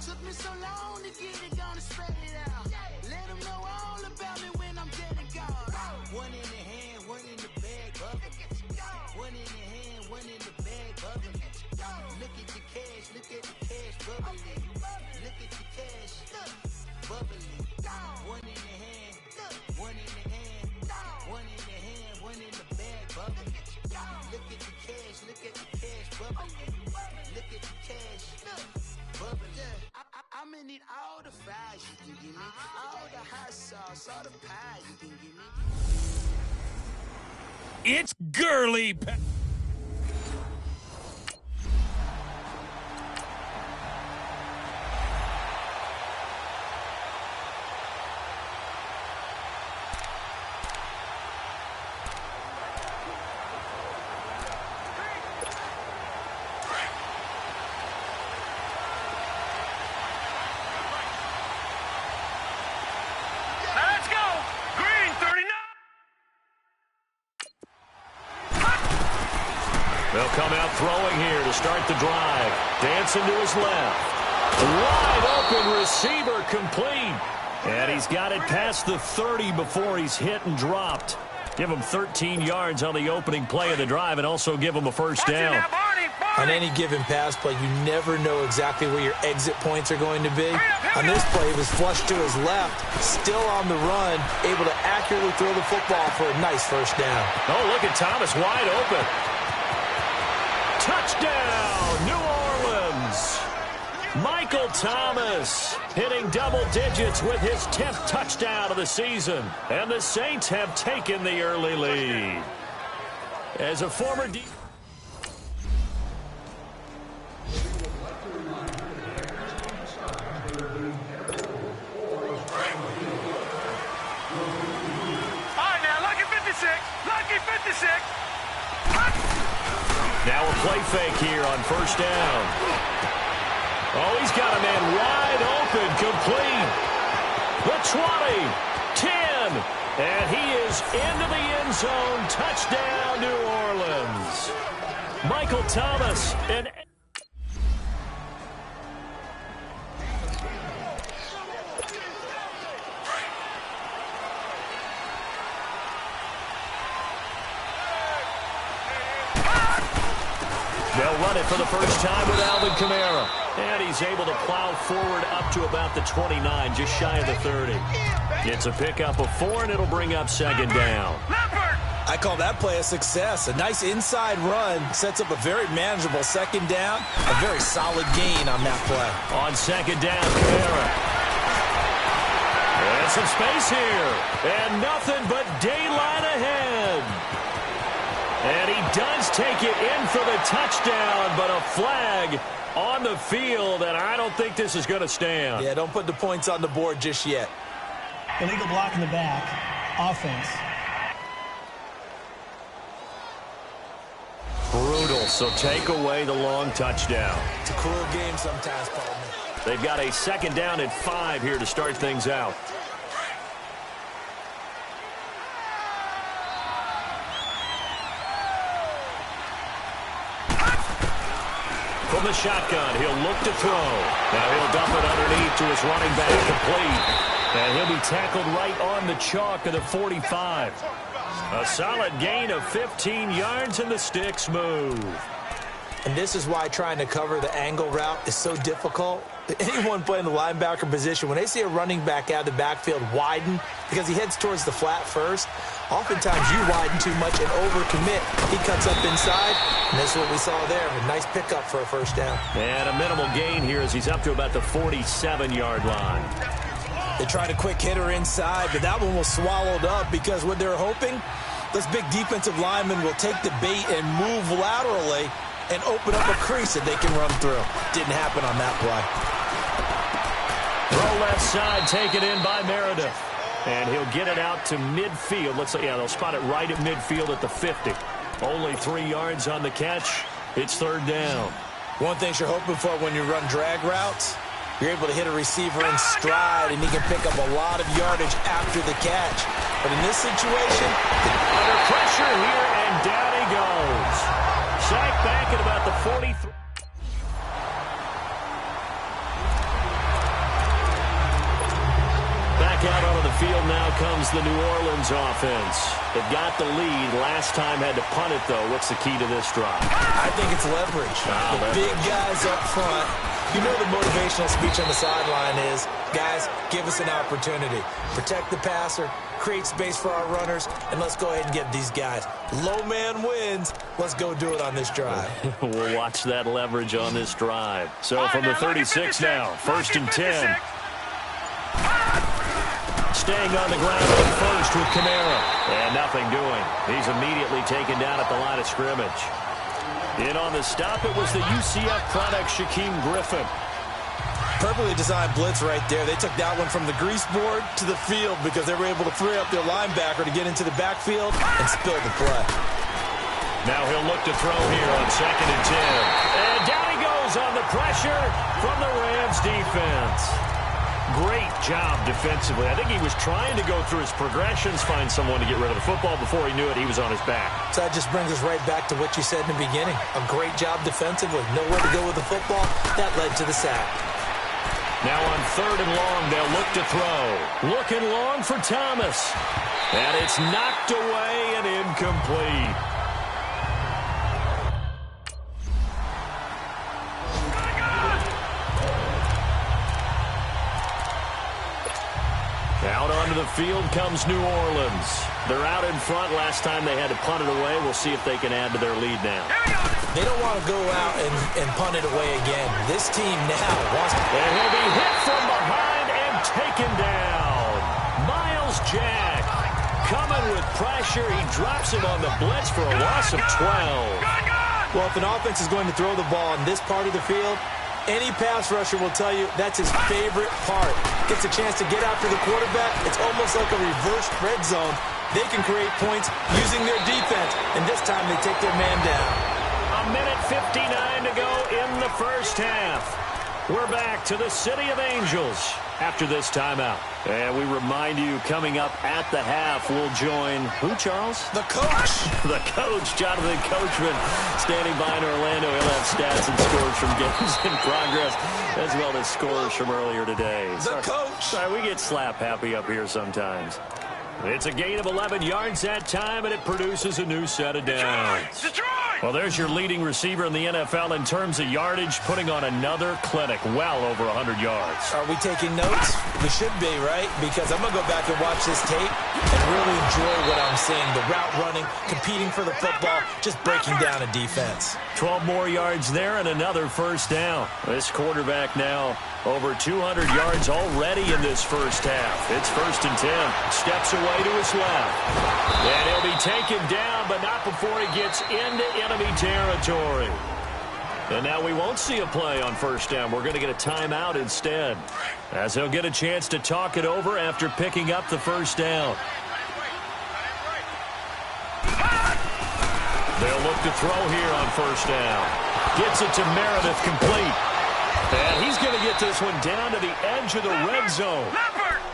Took me so long to get it, gonna spread it out. Let them know all about me when I'm dead and gone. One in the hand, one in the bag, bubbling. One in the hand, one in the bag, bubbling. Look at the cash, look at the cash, bubbling. Look at the cash, bubbling. One in the hand, one in the hand, one in the hand, one in the bag, bubbling. Look at the cash, look at the cash, bubbling. Look at the cash, bubbling. I'ma need all the fries you can give me, all the hot sauce, all the pie you can give me. It's girly. They'll come out throwing here to start the drive. Dancing to his left. Wide open receiver complete. And he's got it past the 30 before he's hit and dropped. Give him 13 yards on the opening play of the drive and also give him a first down. On any given pass play, you never know exactly where your exit points are going to be. On this play, he was flushed to his left, still on the run, able to accurately throw the football for a nice first down. Oh, look at Thomas wide open. Touchdown, New Orleans. Michael Thomas hitting double digits with his 10th touchdown of the season. And the Saints have taken the early lead. As a former Now a play fake here on first down. Oh, he's got a man wide open, complete. The 20, 10, and he is into the end zone. Touchdown, New Orleans. Michael Thomas and they'll run it for the first time with Alvin Kamara. And he's able to plow forward up to about the 29, just shy of the 30. It's a pickup of 4, and it'll bring up second down. I call that play a success. A nice inside run sets up a very manageable second down. A very solid gain on that play. On second down, Kamara. And some space here. And nothing but daylight ahead. And he does take it in for the touchdown, but a flag on the field, and I don't think this is going to stand. Yeah, don't put the points on the board just yet. Illegal block in the back. Offense. Brutal, so take away the long touchdown. It's a cruel game sometimes, partner. They've got a second down and 5 here to start things out. From the shotgun, he'll look to throw. Now he'll dump it underneath to his running back, complete. And he'll be tackled right on the chalk of the 45. A solid gain of 15 yards, and the sticks move. And this is why trying to cover the angle route is so difficult. Anyone playing the linebacker position, when they see a running back out of the backfield widen because he heads towards the flat first, oftentimes you widen too much and overcommit. He cuts up inside, and this is what we saw there. A nice pickup for a first down. And a minimal gain here as he's up to about the 47-yard line. They tried a quick hitter inside, but that one was swallowed up because what they're hoping, this big defensive lineman will take the bait and move laterally and open up a crease that they can run through. Didn't happen on that play. Throw left side, taken in by Meredith. And he'll get it out to midfield. Let's say, yeah, they'll spot it right at midfield at the 50. Only 3 yards on the catch. It's third down. One thing you're hoping for when you run drag routes, you're able to hit a receiver in stride, and he can pick up a lot of yardage after the catch. But in this situation, under pressure here, and down he goes. Sacked back at about the 43. field now comes the New Orleans offense. They've got the lead. Last time had to punt it, though. What's the key to this drive? I think it's leverage. The big guys up front. You know the motivational speech on the sideline is, guys, give us an opportunity. Protect the passer, create space for our runners, and let's go ahead and get these guys. Low man wins. Let's go do it on this drive. We'll watch that leverage on this drive. So from the 36 now, 1st and 10. Staying on the ground at first with Kamara. And nothing doing. He's immediately taken down at the line of scrimmage. In on the stop, it was the UCF product, Shaquem Griffin. Perfectly designed blitz right there. They took that one from the grease board to the field because they were able to free up their linebacker to get into the backfield and spill the play. Now he'll look to throw here on 2nd and 10. And down he goes on the pressure from the Rams defense. Great job defensively. I think he was trying to go through his progressions, find someone to get rid of the football. Before he knew it, he was on his back. So that just brings us right back to what you said in the beginning. A great job defensively. Nowhere to go with the football. That led to the sack. Now on 3rd and long, they'll look to throw. Looking long for Thomas. And it's knocked away and incomplete. Out onto the field comes New Orleans. They're out in front. Last time they had to punt it away. We'll see if they can add to their lead now. They don't want to go out and punt it away again. This team now wants to... And he'll be hit from behind and taken down. Miles Jack coming with pressure. He drops him on the blitz for a loss of 12. Well, if an offense is going to throw the ball in this part of the field, any pass rusher will tell you that's his favorite part. Gets a chance to get after the quarterback. It's almost like a reverse red zone. They can create points using their defense, and this time they take their man down. A minute 59 to go in the first half. We're back to the City of Angels after this timeout. And we remind you, coming up at the half, we'll join, who, Charles? The coach. The coach, Jonathan Coachman, standing by in Orlando. He'll have stats and scores from games in progress, as well as scores from earlier today. The coach. Sorry, we get slap happy up here sometimes. It's a gain of 11 yards that time, and it produces a new set of downs. Well, there's your leading receiver in the NFL in terms of yardage, putting on another clinic, well over 100 yards. Are we taking notes? We should be, right? Because I'm going to go back and watch this tape and really enjoy what I'm seeing. The route running, competing for the football, just breaking down a defense. 12 more yards there and another first down. This quarterback now over 200 yards already in this first half. It's 1st and 10. Steps away to his left. And he'll be taken down, but not before he gets into enemy territory. And now we won't see a play on first down. We're going to get a timeout instead, as he'll get a chance to talk it over after picking up the first down. They'll look to throw here on first down. Gets it to Meredith, complete. And he's going to get this one down to the edge of the red zone.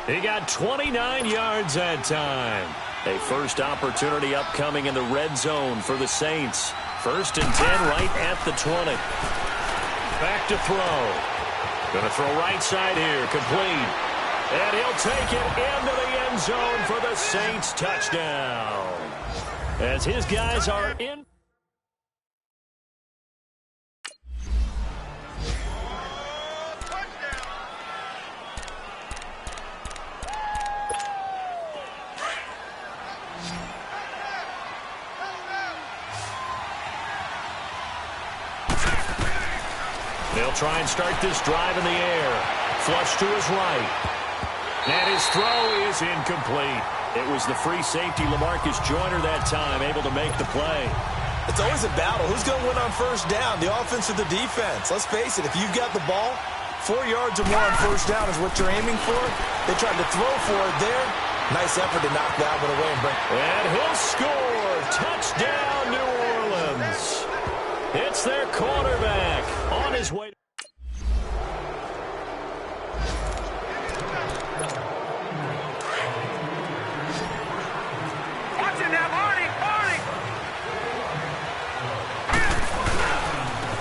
He got 29 yards that time. A first opportunity upcoming in the red zone for the Saints. 1st and 10 right at the 20. Back to throw. Going to throw right side here, complete. And he'll take it into the end zone for the Saints touchdown. As his guys are in. They'll try and start this drive in the air. Flush to his right. And his throw is incomplete. It was the free safety, LaMarcus Joyner, that time, able to make the play. It's always a battle. Who's going to win on first down, the offense or the defense? Let's face it, if you've got the ball, 4 yards or more on first down is what you're aiming for. They tried to throw for it there. Nice effort to knock that one away and bring. And he'll score. Touchdown, New Orleans. It's their quarterback on his way.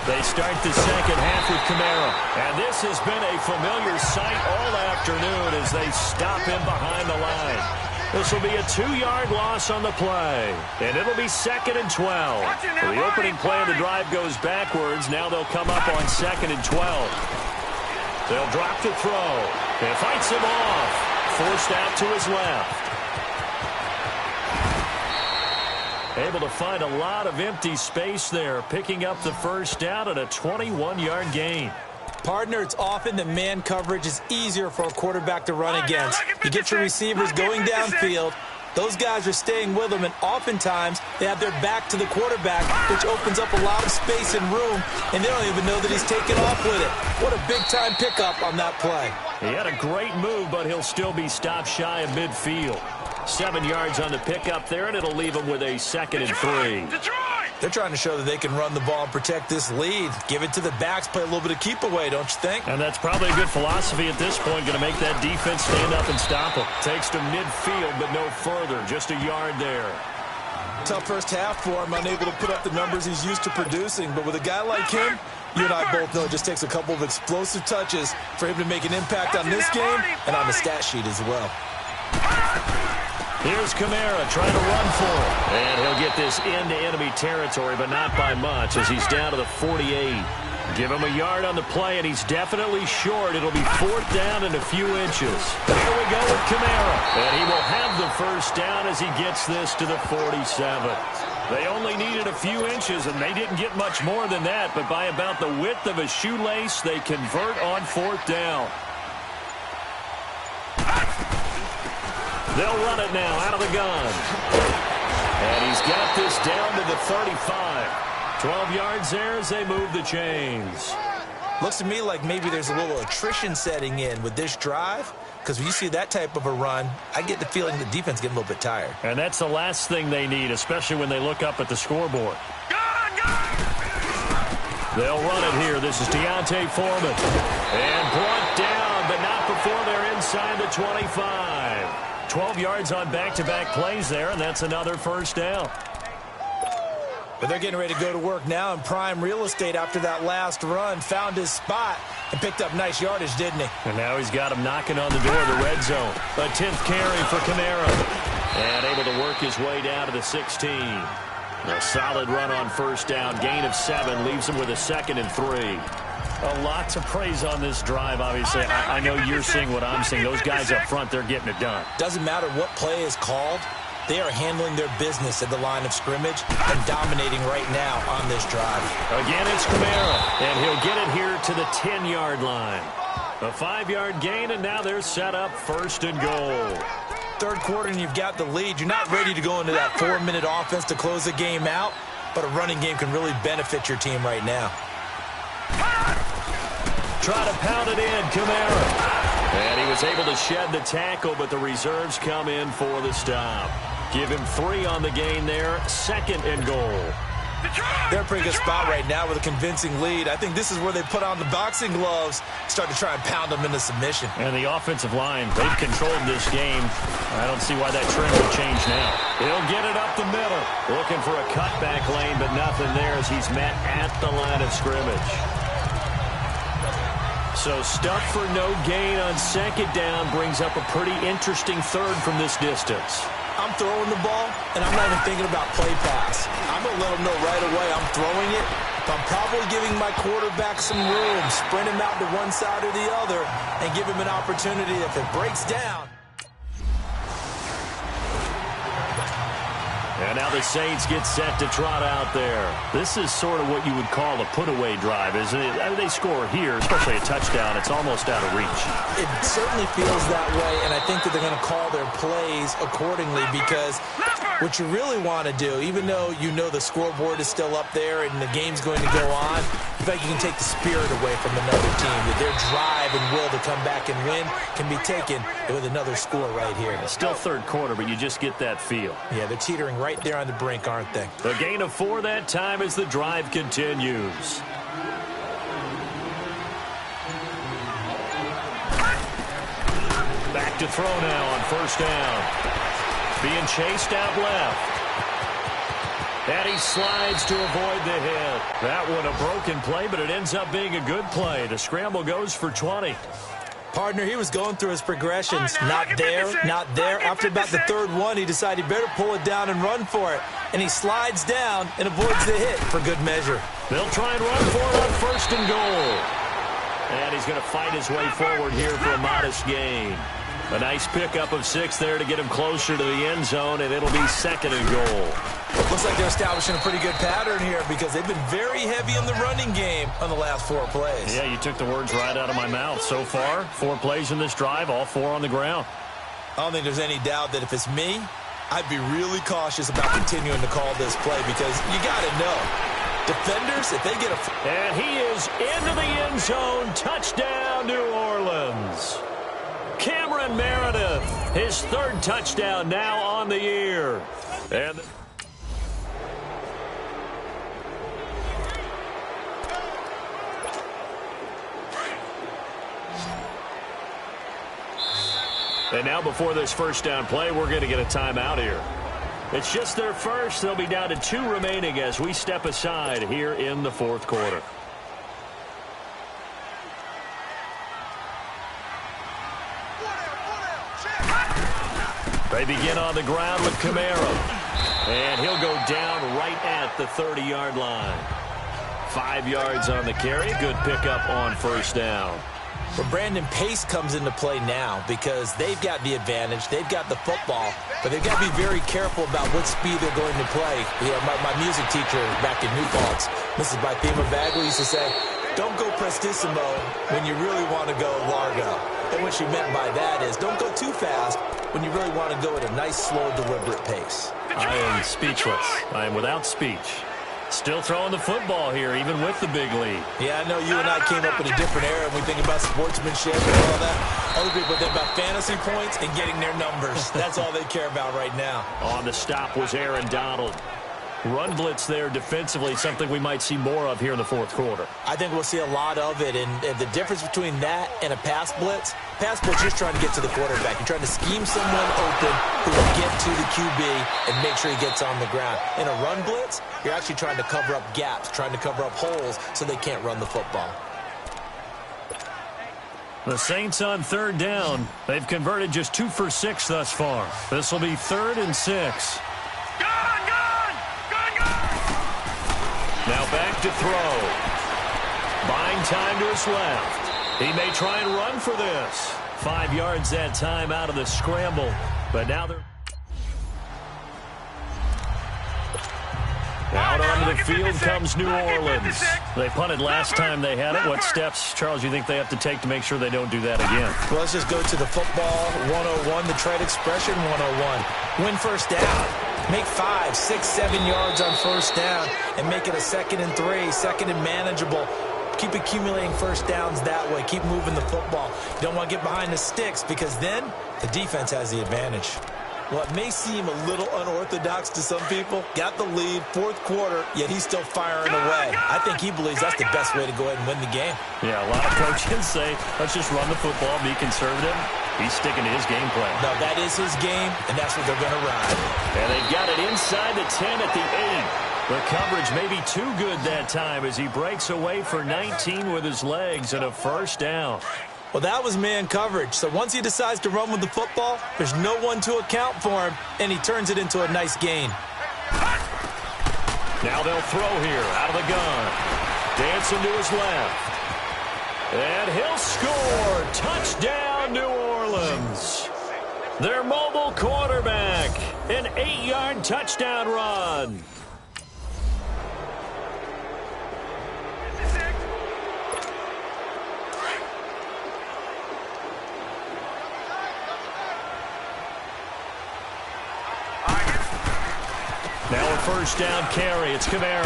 They start the second half with Kamara. And this has been a familiar sight all afternoon as they stop him behind the line. This will be a 2-yard loss on the play. And it'll be 2nd and 12. So the opening play of the drive goes backwards. Now they'll come up on 2nd and 12. They'll drop to throw. It fights him off. Forced out to his left. Able to find a lot of empty space there, picking up the first down at a 21-yard gain. Partner, it's often that man coverage is easier for a quarterback to run against. You get your receivers going downfield. Those guys are staying with them, and oftentimes they have their back to the quarterback, which opens up a lot of space and room, and they don't even know that he's taken off with it. What a big-time pickup on that play. He had a great move, but he'll still be stopped shy of midfield. 7 yards on the pickup there, and it'll leave him with a 2nd and 3. They're trying to show that they can run the ball and protect this lead. Give it to the backs, play a little bit of keep away, don't you think? And that's probably a good philosophy at this point, going to make that defense stand up and stop him. Takes to midfield, but no further, just a yard there. Tough first half for him, unable to put up the numbers he's used to producing. But with a guy like him, you and I both know it just takes a couple of explosive touches for him to make an impact on this game and on the stat sheet as well. Here's Kamara trying to run for it. And he'll get this into enemy territory, but not by much as he's down to the 48. Give him a yard on the play, and he's definitely short. It'll be 4th down and a few inches. Here we go with Kamara. And he will have the first down as he gets this to the 47. They only needed a few inches, and they didn't get much more than that. But by about the width of a shoelace, they convert on 4th down. They'll run it now out of the gun. And he's got this down to the 35. 12 yards there as they move the chains. Looks to me like maybe there's a little attrition setting in with this drive, because when you see that type of a run, I get the feeling the defense getting a little bit tired. And that's the last thing they need, especially when they look up at the scoreboard. They'll run it here. This is Deontay Foreman. And brought down, but not before they're inside the 25. 12 yards on back-to-back plays there, and that's another first down. But they're getting ready to go to work now in prime real estate after that last run. Found his spot and picked up nice yardage, didn't he? And now he's got him knocking on the door of the red zone. A 10th carry for Kamara. And able to work his way down to the 16. A solid run on first down. Gain of 7 leaves him with a 2nd and 3. A lot to praise on this drive, obviously. I know you're seeing what I'm seeing. Those guys up front, they're getting it done. Doesn't matter what play is called. They are handling their business at the line of scrimmage and dominating right now on this drive. Again, it's Kamara, and he'll get it here to the 10-yard line. A 5-yard gain, and now they're set up 1st and goal. Third quarter, and you've got the lead. You're not ready to go into that 4-minute offense to close the game out, but a running game can really benefit your team right now. Try to pound it in, Kamara. And he was able to shed the tackle, but the reserves come in for the stop. Give him 3 on the gain there, 2nd and goal. They're in a pretty good spot right now with a convincing lead. I think this is where they put on the boxing gloves, start to try and pound them into submission. And the offensive line, they've controlled this game. I don't see why that trend would change now. He'll get it up the middle. Looking for a cutback lane, but nothing there as he's met at the line of scrimmage. So stuff for no gain on 2nd down brings up a pretty interesting 3rd from this distance. I'm throwing the ball, and I'm not even thinking about play pass. I'm going to let them know right away I'm throwing it. But I'm probably giving my quarterback some room, sprint him out to one side or the other, and give him an opportunity if it breaks down. And now the Saints get set to trot out there. This is sort of what you would call a put-away drive, isn't it? I mean, they score here, especially a touchdown. It's almost out of reach. It certainly feels that way, and I think that they're going to call their plays accordingly because what you really want to do, even though you know the scoreboard is still up there and the game's going to go on, you think you can take the spirit away from another team, that their drive and will to come back and win can be taken with another score right here. It's still 3rd quarter, but you just get that feel. Yeah, they're teetering right there on the brink, aren't they? A gain of 4 that time as the drive continues. Back to throw now on 1st down. Being chased out left. And he slides to avoid the hit. That one a broken play, but it ends up being a good play. The scramble goes for 20. Partner, he was going through his progressions. Not there, not there. After about the third one, he decided he better pull it down and run for it. And he slides down and avoids the hit for good measure. They'll try and run for it on first and goal. And he's going to fight his way forward here for a modest gain. A nice pickup of 6 there to get him closer to the end zone, and it'll be second and goal. Looks like they're establishing a pretty good pattern here because they've been very heavy in the running game on the last 4 plays. Yeah, you took the words right out of my mouth. So far, 4 plays in this drive, all 4 on the ground. I don't think there's any doubt that if it's me, I'd be really cautious about continuing to call this play because you got to know. Defenders, if they get a... And he is into the end zone. Touchdown, New Orleans. Cameron Meredith, his 3rd touchdown now on the year. And... And now before this first down play, we're going to get a timeout here. It's just their first. They'll be down to 2 remaining as we step aside here in the 4th quarter. They begin on the ground with Kamara. And he'll go down right at the 30-yard line. 5 yards on the carry. Good pickup on first down. But Brandon, pace comes into play now because they've got the advantage. They've got the football, but they've got to be very careful about what speed they're going to play. You know, my music teacher back in New Paltz, Mrs. Bythema Bagley, used to say, don't go prestissimo when you really want to go largo. And what she meant by that is don't go too fast when you really want to go at a nice, slow, deliberate pace. I am speechless. I am without speech. Still throwing the football here, even with the big lead. Yeah, I know you and I came up in a different era, and we think about sportsmanship and all that. Other people think about fantasy points and getting their numbers. That's all they care about right now. On the stop was Aaron Donald. Run blitz there defensively, something we might see more of here in the 4th quarter. I think we'll see a lot of it, and the difference between that and a pass blitz, you're just trying to get to the quarterback. You're trying to scheme someone open who will get to the QB and make sure he gets on the ground. In a run blitz, you're actually trying to cover up gaps, trying to cover up holes so they can't run the football. The Saints on 3rd down. They've converted just 2 for 6 thus far. This will be 3rd and 6. Now back to throw. Buying time to his left. He may try and run for this. 5 yards that time out of the scramble. But now they're... Out onto the field comes New Orleans. They punted last time they had it. What steps, Charles, you think they have to take to make sure they don't do that again? Well, let's just go to the football 101, the trade expression 101. Win first down. Make 5, 6, 7 yards on first down and make it a 2nd and 3, 2nd and manageable. Keep accumulating first downs that way. Keep moving the football. You don't want to get behind the sticks because then the defense has the advantage. Well, it may seem a little unorthodox to some people. Got the lead, 4th quarter, yet he's still firing away. I think he believes that's the best way to go ahead and win the game. Yeah, a lot of coaches say, let's just run the football, be conservative. He's sticking to his game plan. No, that is his game, and that's what they're going to ride. And they've got it inside the 10 at the 8. The coverage may be too good that time as he breaks away for 19 with his legs and a first down. Well, that was man coverage. So once he decides to run with the football, there's no one to account for him, and he turns it into a nice gain. Now they'll throw here out of the gun. Dancing to his left. And he'll score. Touchdown, New Orleans. Their mobile quarterback. An 8-yard touchdown run. Now a first down carry. It's Kamara.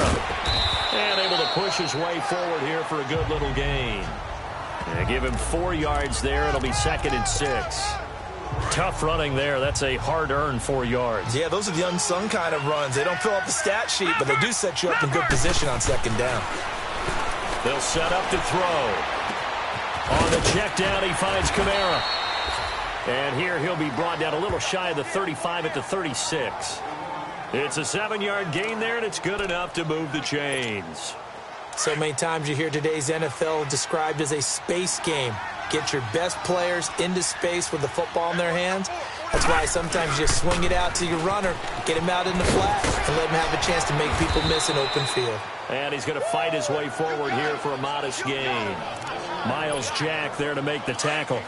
And able to push his way forward here for a good little gain. And give him 4 yards there. It'll be 2nd and 6. Tough running there. That's a hard-earned 4 yards. Yeah, those are the unsung kind of runs. They don't fill up the stat sheet, but they do set you up in good position on 2nd down. They'll set up to throw. On the check down, he finds Kamara. And here he'll be brought down a little shy of the 35 at the 36. It's a 7-yard gain there, and it's good enough to move the chains. So many times you hear today's NFL described as a space game. Get your best players into space with the football in their hands. That's why sometimes you just swing it out to your runner, get him out in the flat, and let him have a chance to make people miss an open field. And he's going to fight his way forward here for a modest gain. Miles Jack there to make the tackle.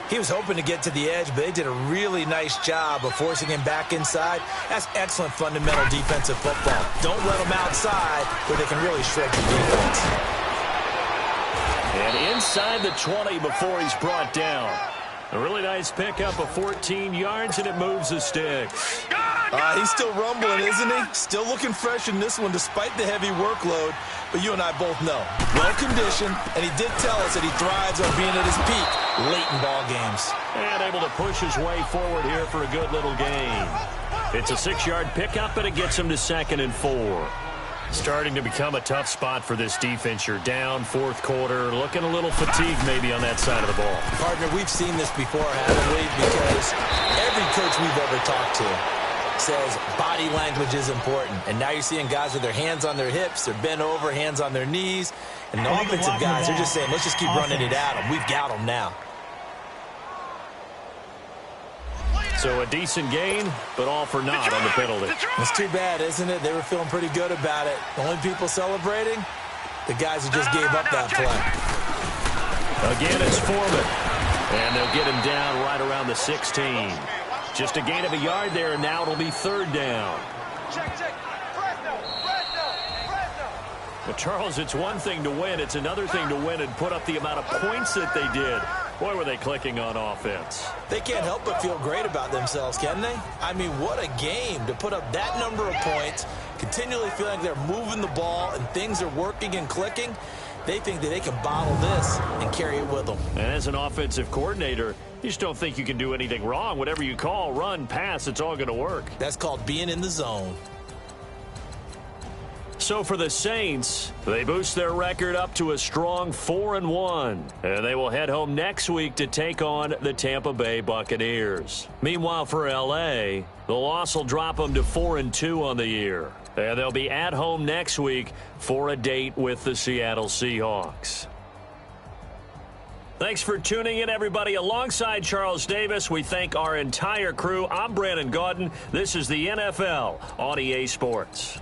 He was hoping to get to the edge, but they did a really nice job of forcing him back inside. That's excellent fundamental defensive football. Don't let them outside where they can really shred your defense. And inside the 20 before he's brought down. A really nice pickup of 14 yards, and it moves the sticks. He's still rumbling, isn't he? Still looking fresh in this one despite the heavy workload. But you and I both know, well-conditioned, and he did tell us that he thrives on being at his peak late in ball games. And able to push his way forward here for a good little gain. It's a 6-yard pickup, and it gets him to 2nd and 4. Starting to become a tough spot for this defense. You're down, fourth quarter, looking a little fatigued maybe on that side of the ball. Partner, we've seen this before, haven't we? Because every coach we've ever talked to says body language is important. And now you're seeing guys with their hands on their hips, they're bent over, hands on their knees. And the offensive guys are just saying, let's just keep running it at them. We've got them now. So a decent gain, but all for naught on the penalty. It's too bad, isn't it? They were feeling pretty good about it. The only people celebrating, the guys who just gave up that play. Again, it's Foreman. And they'll get him down right around the 16. Just a gain of a yard there, and now it'll be 3rd down. Well, Charles, it's one thing to win. It's another thing to win and put up the amount of points that they did. Boy, were they clicking on offense. They can't help but feel great about themselves, can they? I mean, what a game to put up that number of points, continually feeling like they're moving the ball and things are working and clicking. They think that they can bottle this and carry it with them. And as an offensive coordinator, you just don't think you can do anything wrong. Whatever you call, run, pass, it's all going to work. That's called being in the zone. So for the Saints, they boost their record up to a strong 4-1. And they will head home next week to take on the Tampa Bay Buccaneers. Meanwhile, for L.A., the loss will drop them to 4-2 on the year. And they'll be at home next week for a date with the Seattle Seahawks. Thanks for tuning in, everybody. Alongside Charles Davis, we thank our entire crew. I'm Brandon Gaudin. This is the NFL on EA Sports.